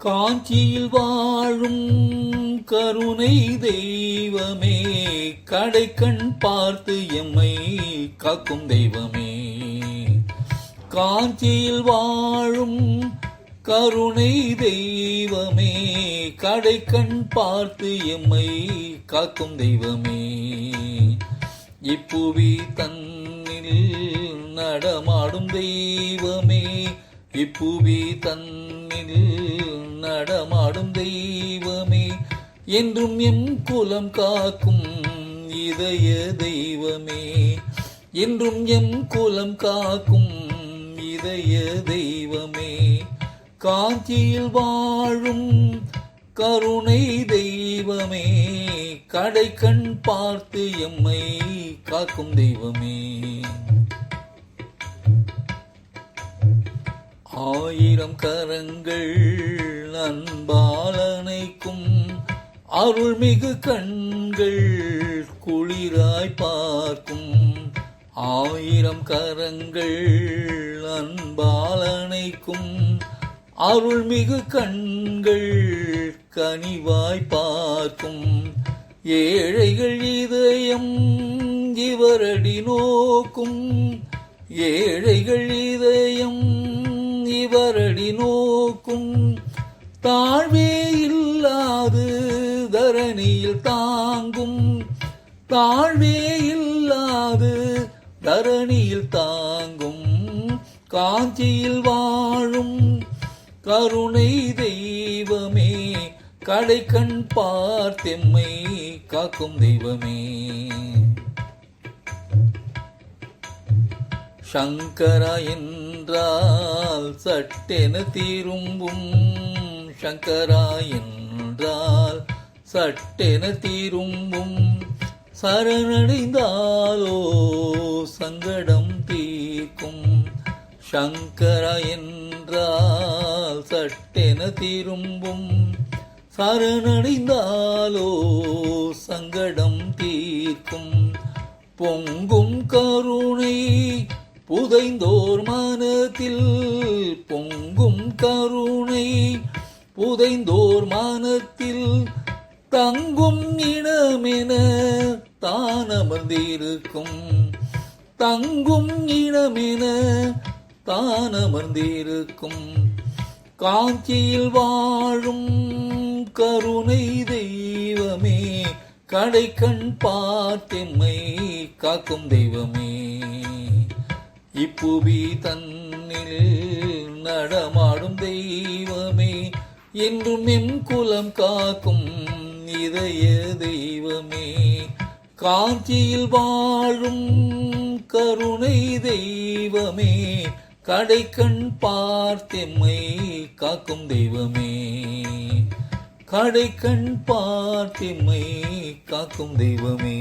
காஞ்சியில் வாழும் கருணை தெய்வமே, கடைக்கண் பார்த்து எம்மை காக்கும் தெய்வமே. காஞ்சியில் வாழும் கருணை தெய்வமே, கடைக்கண் பார்த்து எம்மை காக்கும் தெய்வமே. இப்புவி தன்னில் நடமாடும் தெய்வமே, இப்புவி தன்னில் நடமாடும் தெய்வமே. என்றும் எம் குலம் காக்கும் இதய தெய்வமே, என்றும் எம் குலம் காக்கும் இதய தெய்வமே. காஞ்சியில் வாழும் கருணை தெய்வமே, கடைக்கண் பார்த்து எம்மை காக்கும் தெய்வமே. ஆயிரம் கரங்கள் அன்பால் அணைக்கும், அருள்மிகு கண்கள் குளிராய் பார்க்கும். ஆயிரம் கரங்கள் அன்பால் அணைக்கும், அருள்மிகு கண்கள் கனிவாய் பார்க்கும். ஏழைகள் இதயம் இவரடி நோக்கும், ஏழைகள் இதயம் இவரடி நோக்கும். தாழ்வே இல்லாது தரணியில் தாங்கும், தாழ்வே இல்லாது தரணியில் தாங்கும். காஞ்சியில் வாழும் கருணை தெய்வமே, கடைக்கண் பார்த்தெம்மை காக்கும் தெய்வமே. சங்கரா என்றால் சட்டென திரும்பும், சங்கரா என்றால் சட்டென திரும்பும். சரணடைந்தாலோ சங்கடம் தீர்க்கும். சங்கரா என்றால் சட்டென திரும்பும், சரணடைந்தாலோ சங்கடம் தீர்க்கும். பொங்கும் கருணை புதைந்தோர் மனத்தில், பொங்கும் கருணை புதைந்தோர் மனத்தில். தங்கும் இடமென தான் அமர்ந்திருக்கும், தங்கும் இடமென தான் அமர்ந்திருக்கும். காஞ்சியில் வாழும் கருணை தெய்வமே, கடைக்கண் பார்த்தெம்மை காக்கும் தெய்வமே. இப்புவி தன்னில் நடமாடும் தெய்வமே, என்றும் எம் குலம் காக்கும் இதய தெய்வமே. காஞ்சியில் வாழும் கருணை தெய்வமே, கடைக்கண் பார்த்தெம்மை காக்கும் தெய்வமே. கடைக்கண் பார்த்தெம்மை காக்கும் தெய்வமே.